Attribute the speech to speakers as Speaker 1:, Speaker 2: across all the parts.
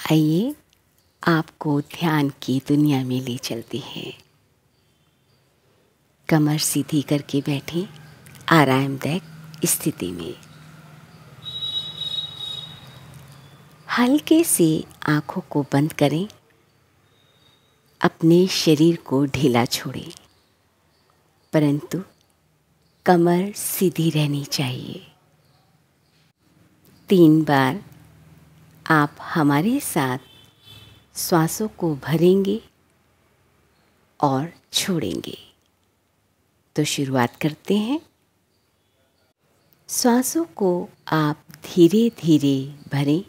Speaker 1: आइए आपको ध्यान की दुनिया में ले चलते हैं। कमर सीधी करके बैठें आरामदायक स्थिति में। हल्के से आँखों को बंद करें। अपने शरीर को ढीला छोड़ें, परंतु कमर सीधी रहनी चाहिए। 3 बार आप हमारे साथ श्वासों को भरेंगे और छोड़ेंगे। तो शुरुआत करते हैं। श्वासों को आप धीरे धीरे भरें।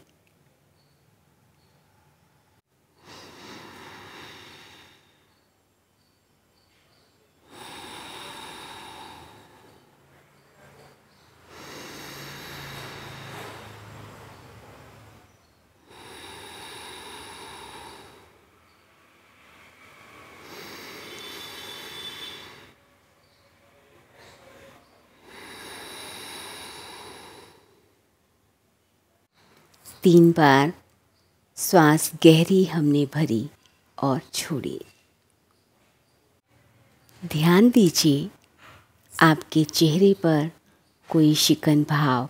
Speaker 1: तीन बार श्वास गहरी हमने भरी और छोड़ी। ध्यान दीजिए आपके चेहरे पर कोई शिकन भाव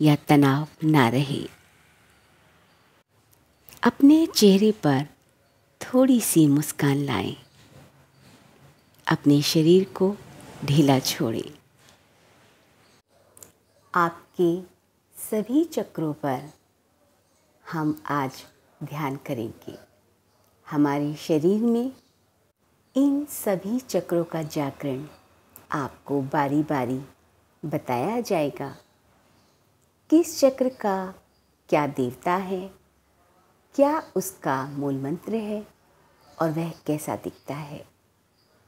Speaker 1: या तनाव ना रहे। अपने चेहरे पर थोड़ी सी मुस्कान लाएं। अपने शरीर को ढीला छोड़ें। आपके सभी चक्रों पर हम आज ध्यान करेंगे। हमारे शरीर में इन सभी चक्रों का जागरण आपको बारी बारी बताया जाएगा। किस चक्र का क्या देवता है, क्या उसका मूल मंत्र है और वह कैसा दिखता है।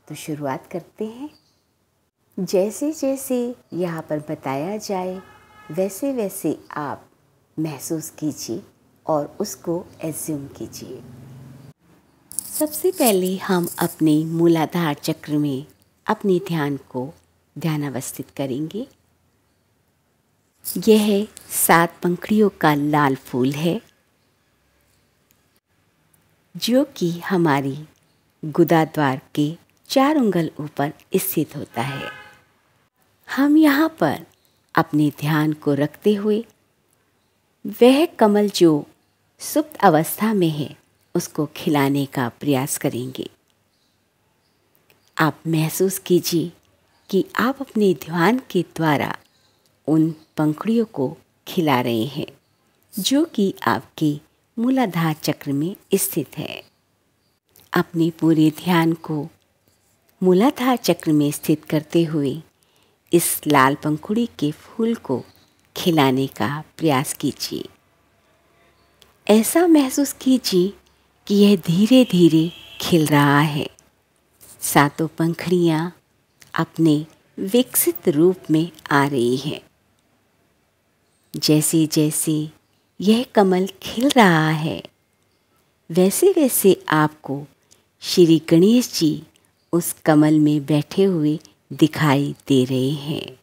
Speaker 1: तो शुरुआत करते हैं। जैसे जैसे यहाँ पर बताया जाए वैसे वैसे आप महसूस कीजिए और उसको एज्यूम कीजिए। सबसे पहले हम अपने मूलाधार चक्र में अपने ध्यान को ध्यानावस्थित करेंगे। यह 7 पंखुड़ियों का लाल फूल है जो कि हमारी गुदा द्वार के 4 उंगल ऊपर स्थित होता है। हम यहाँ पर अपने ध्यान को रखते हुए वह कमल जो सुप्त अवस्था में है उसको खिलाने का प्रयास करेंगे। आप महसूस कीजिए कि आप अपने ध्यान के द्वारा उन पंखुड़ियों को खिला रहे हैं जो कि आपके मूलाधार चक्र में स्थित है। अपने पूरे ध्यान को मूलाधार चक्र में स्थित करते हुए इस लाल पंखुड़ी के फूल को खिलाने का प्रयास कीजिए। ऐसा महसूस कीजिए कि यह धीरे धीरे खिल रहा है। 7 पंखुड़ियाँ अपने विकसित रूप में आ रही हैं। जैसे जैसे यह कमल खिल रहा है वैसे वैसे आपको श्री गणेश जी उस कमल में बैठे हुए दिखाई दे रहे हैं।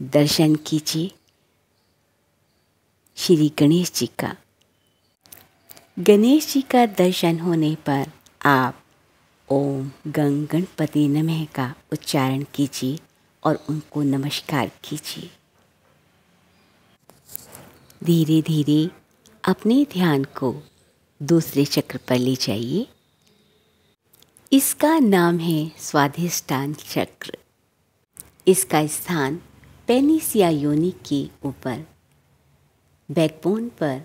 Speaker 1: दर्शन कीजिए श्री गणेश जी का। गणेश जी का दर्शन होने पर आप ओम गं गणपति नमः का उच्चारण कीजिए और उनको नमस्कार कीजिए। धीरे धीरे अपने ध्यान को दूसरे चक्र पर ले जाइए। इसका नाम है स्वाधिष्ठान चक्र। इसका स्थान पेनिसिया योनि के ऊपर बैकबोन पर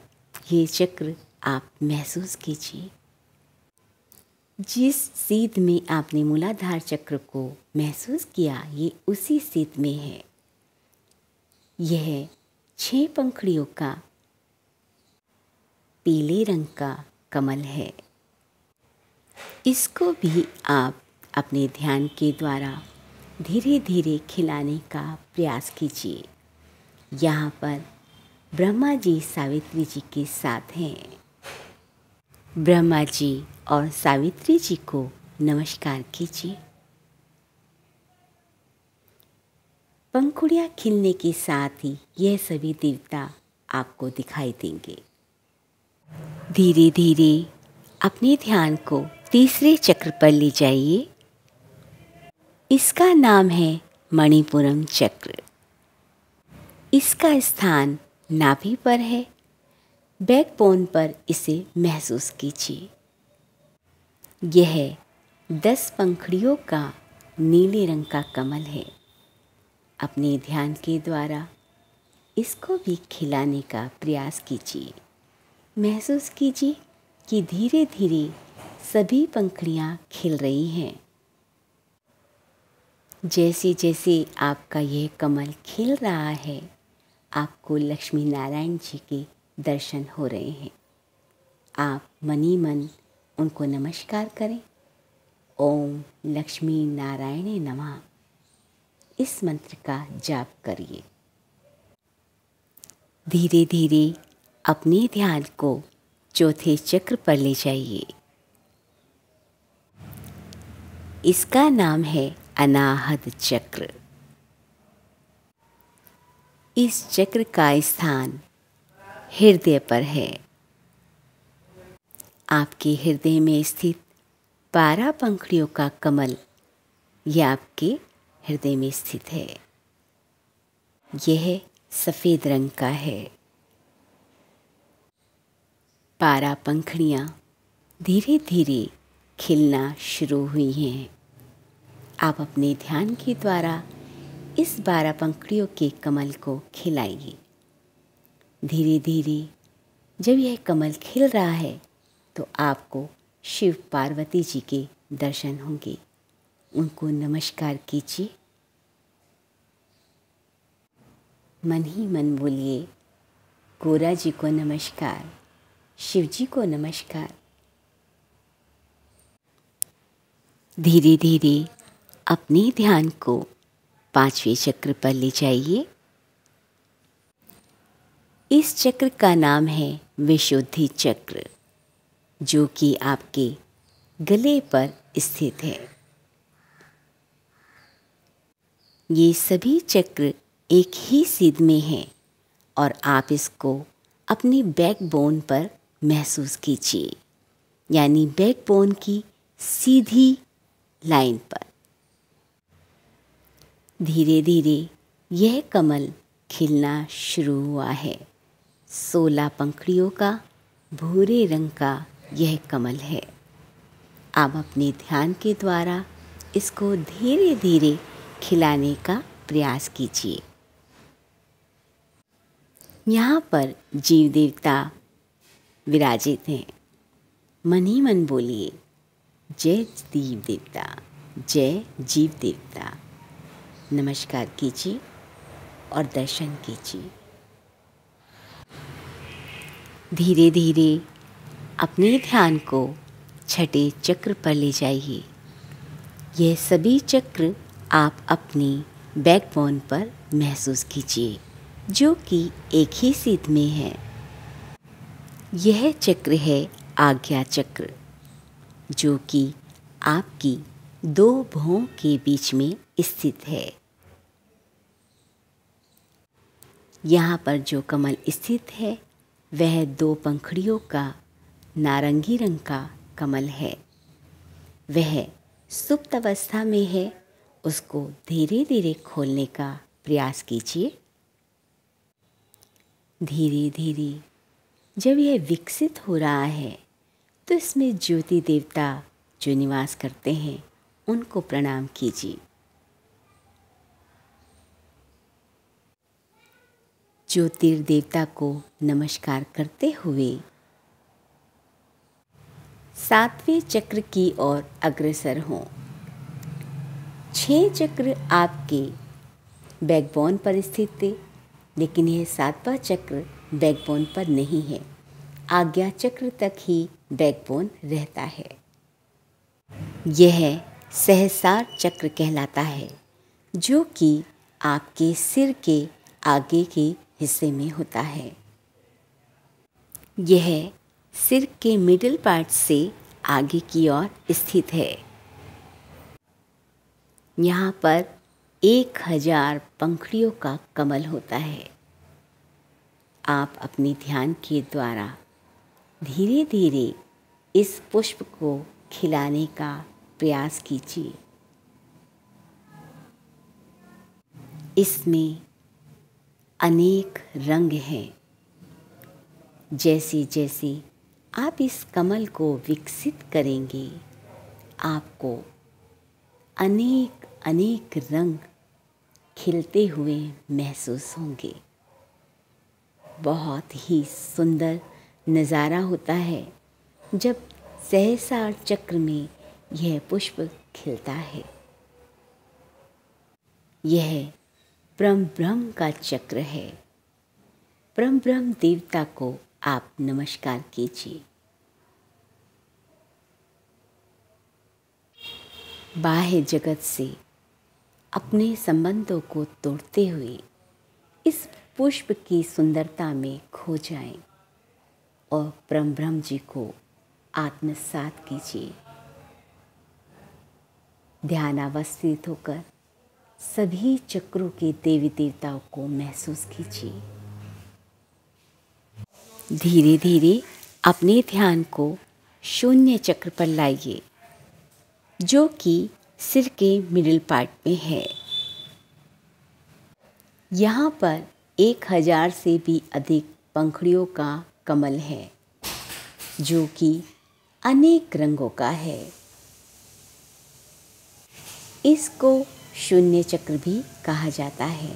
Speaker 1: ये चक्र आप महसूस कीजिए। जिस सीध में आपने मूलाधार चक्र को महसूस किया ये उसी सीध में है। यह 6 पंखुड़ियों का पीले रंग का कमल है। इसको भी आप अपने ध्यान के द्वारा धीरे धीरे खिलाने का प्रयास कीजिए। यहाँ पर ब्रह्मा जी सावित्री जी के साथ हैं। ब्रह्मा जी और सावित्री जी को नमस्कार कीजिए। पंखुड़ियाँ खिलने के साथ ही यह सभी देवता आपको दिखाई देंगे। धीरे धीरे अपने ध्यान को तीसरे चक्र पर ले जाइए। इसका नाम है मणिपुरम चक्र। इसका स्थान नाभि पर है। बैकबोन पर इसे महसूस कीजिए। यह 10 पंखुड़ियों का नीले रंग का कमल है। अपने ध्यान के द्वारा इसको भी खिलाने का प्रयास कीजिए। महसूस कीजिए कि धीरे धीरे सभी पंखुड़ियाँ खिल रही हैं। जैसे जैसे आपका यह कमल खिल रहा है, आपको लक्ष्मी नारायण जी के दर्शन हो रहे हैं। आप मनी मन उनको नमस्कार करें। ओम लक्ष्मी नारायणे नमः इस मंत्र का जाप करिए। धीरे धीरे अपने ध्यान को चौथे चक्र पर ले जाइए। इसका नाम है अनाहत चक्र। इस चक्र का स्थान हृदय पर है। आपके हृदय में स्थित 12 पंखुड़ियों का कमल यह आपके हृदय में स्थित है। यह सफ़ेद रंग का है। 12 पंखुड़ियाँ धीरे धीरे खिलना शुरू हुई हैं। आप अपने ध्यान के द्वारा इस 12 पंखुड़ियों के कमल को खिलाइए। धीरे धीरे जब यह कमल खिल रहा है तो आपको शिव पार्वती जी के दर्शन होंगे। उनको नमस्कार कीजिए। मन ही मन बोलिए, गोरा जी को नमस्कार, शिव जी को नमस्कार। धीरे धीरे अपने ध्यान को 5वें चक्र पर ले जाइए। इस चक्र का नाम है विशुद्धि चक्र, जो कि आपके गले पर स्थित है। ये सभी चक्र एक ही सीध में हैं और आप इसको अपनी बैकबोन पर महसूस कीजिए, यानी बैकबोन की सीधी लाइन पर। धीरे धीरे यह कमल खिलना शुरू हुआ है। 16 पंखुड़ियों का भूरे रंग का यह कमल है। आप अपने ध्यान के द्वारा इसको धीरे धीरे खिलाने का प्रयास कीजिए। यहाँ पर जीव देवता विराजित हैं। मन ही मन बोलिए, जय जीव देवता, जय जीव देवता। नमस्कार कीजिए और दर्शन कीजिए। धीरे धीरे अपने ध्यान को छठे चक्र पर ले जाइए। यह सभी चक्र आप अपनी बैकबोन पर महसूस कीजिए, जो कि एक ही सीध में है। यह चक्र है आज्ञा चक्र, जो कि आपकी 2 भौं के बीच में स्थित है। यहाँ पर जो कमल स्थित है वह 2 पंखुड़ियों का नारंगी रंग का कमल है। वह सुप्त अवस्था में है। उसको धीरे धीरे खोलने का प्रयास कीजिए। धीरे धीरे जब यह विकसित हो रहा है तो इसमें ज्योति देवता जो निवास करते हैं उनको प्रणाम कीजिए। ज्योतिर्देवता को नमस्कार करते हुए 7वें चक्र की ओर अग्रसर हों। 6 चक्र आपके बैकबोन पर स्थित थे, लेकिन यह 7वां चक्र बैकबोन पर नहीं है। आज्ञा चक्र तक ही बैकबोन रहता है। यह सहस्रार चक्र कहलाता है, जो कि आपके सिर के आगे के हिस्से में होता है। यह सिर के मिडिल पार्ट से आगे की ओर स्थित है। यहाँ पर 1000 पंखुड़ियों का कमल होता है। आप अपने ध्यान के द्वारा धीरे धीरे इस पुष्प को खिलाने का प्रयास कीजिए। इसमें अनेक रंग हैं। जैसे जैसे आप इस कमल को विकसित करेंगे, आपको अनेक अनेक रंग खिलते हुए महसूस होंगे। बहुत ही सुंदर नज़ारा होता है जब सहस्रार चक्र में यह पुष्प खिलता है। यह परम ब्रह्म का चक्र है। परम ब्रह्म देवता को आप नमस्कार कीजिए। बाह्य जगत से अपने संबंधों को तोड़ते हुए इस पुष्प की सुंदरता में खो जाएं और परम ब्रह्म जी को आत्मसात कीजिए। ध्यानावस्थित होकर सभी चक्रों के देवी देवताओं को महसूस कीजिए। धीरे धीरे अपने ध्यान को शून्य चक्र पर लाइए, जो कि सिर के मिडिल पार्ट में है। यहाँ पर 1000 से भी अधिक पंखुड़ियों का कमल है, जो कि अनेक रंगों का है। इसको शून्य चक्र भी कहा जाता है।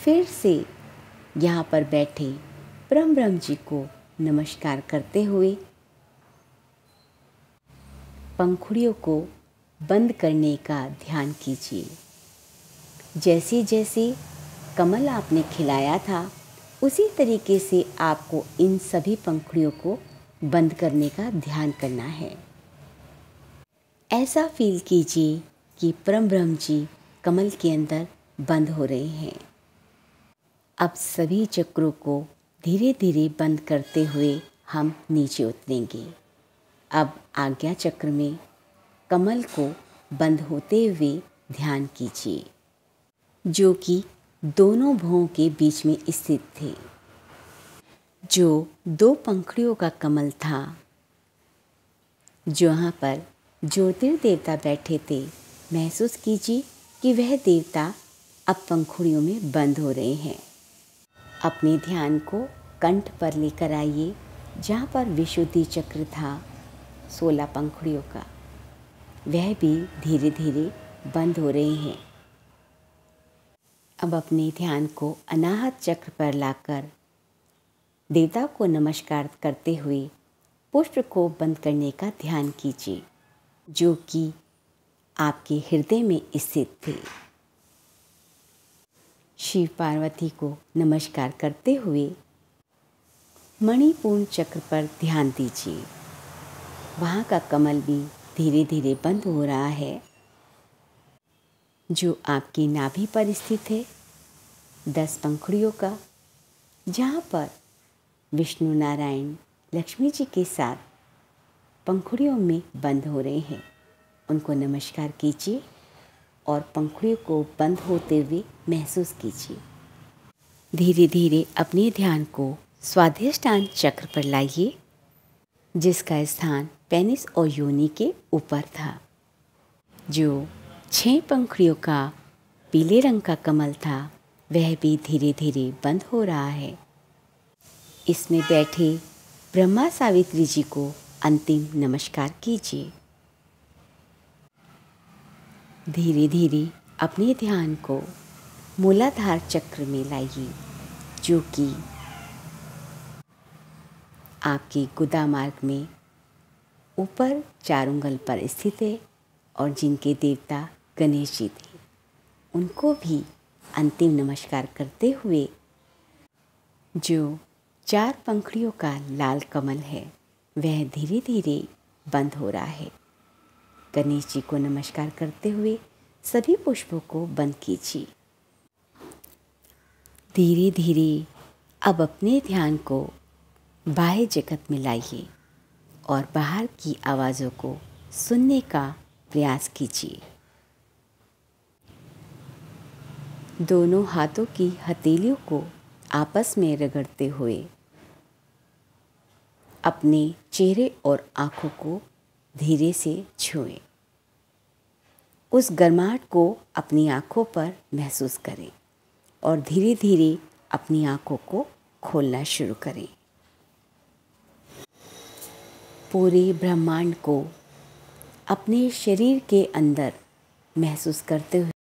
Speaker 1: फिर से यहाँ पर बैठे परम ब्रह्म जी को नमस्कार करते हुए पंखुड़ियों को बंद करने का ध्यान कीजिए। जैसे जैसे कमल आपने खिलाया था, उसी तरीके से आपको इन सभी पंखुड़ियों को बंद करने का ध्यान करना है। ऐसा फील कीजिए कि परम ब्रह्म जी कमल के अंदर बंद हो रहे हैं। अब सभी चक्रों को धीरे धीरे बंद करते हुए हम नीचे उतरेंगे। अब आज्ञा चक्र में कमल को बंद होते हुए ध्यान कीजिए, जो कि दोनों भुवों के बीच में स्थित थे। जो 2 पंखुड़ियों का कमल था, जहाँ पर ज्योतिर्देवता बैठे थे, महसूस कीजिए कि वह देवता अब पंखुड़ियों में बंद हो रहे हैं। अपने ध्यान को कंठ पर लेकर आइए, जहाँ पर विशुद्धि चक्र था 16 पंखुड़ियों का, वह भी धीरे धीरे बंद हो रहे हैं। अब अपने ध्यान को अनाहत चक्र पर लाकर देवता को नमस्कार करते हुए पुष्प को बंद करने का ध्यान कीजिए, जो कि आपके हृदय में स्थित थे। शिव पार्वती को नमस्कार करते हुए मणिपूर्ण चक्र पर ध्यान दीजिए। वहाँ का कमल भी धीरे धीरे बंद हो रहा है, जो आपकी नाभि पर स्थित है 10 पंखुड़ियों का, जहाँ पर विष्णु नारायण लक्ष्मी जी के साथ पंखुड़ियों में बंद हो रहे हैं। उनको नमस्कार कीजिए और पंखुड़ियों को बंद होते हुए महसूस कीजिए। धीरे धीरे अपने ध्यान को स्वाधिष्ठान चक्र पर लाइए, जिसका स्थान पेनिस और योनि के ऊपर था। जो 6 पंखुड़ियों का पीले रंग का कमल था, वह भी धीरे धीरे बंद हो रहा है। इसमें बैठे ब्रह्मा सावित्री जी को अंतिम नमस्कार कीजिए। धीरे धीरे अपने ध्यान को मूलाधार चक्र में लाइए, जो कि आपके गुदा मार्ग में ऊपर 4 उंगल पर स्थित है और जिनके देवता गणेश जी थे, उनको भी अंतिम नमस्कार करते हुए जो 4 पंखुड़ियों का लाल कमल है, वह धीरे धीरे बंद हो रहा है। गणेश जी को नमस्कार करते हुए सभी पुष्पों को बंद कीजिए। धीरे धीरे अब अपने ध्यान को बाह्य जगत में लाइए और बाहर की आवाज़ों को सुनने का प्रयास कीजिए। दोनों हाथों की हथेलियों को आपस में रगड़ते हुए अपने चेहरे और आँखों को धीरे से छुएं। उस गर्माहट को अपनी आँखों पर महसूस करें और धीरे धीरे अपनी आँखों को खोलना शुरू करें। पूरे ब्रह्मांड को अपने शरीर के अंदर महसूस करते हुए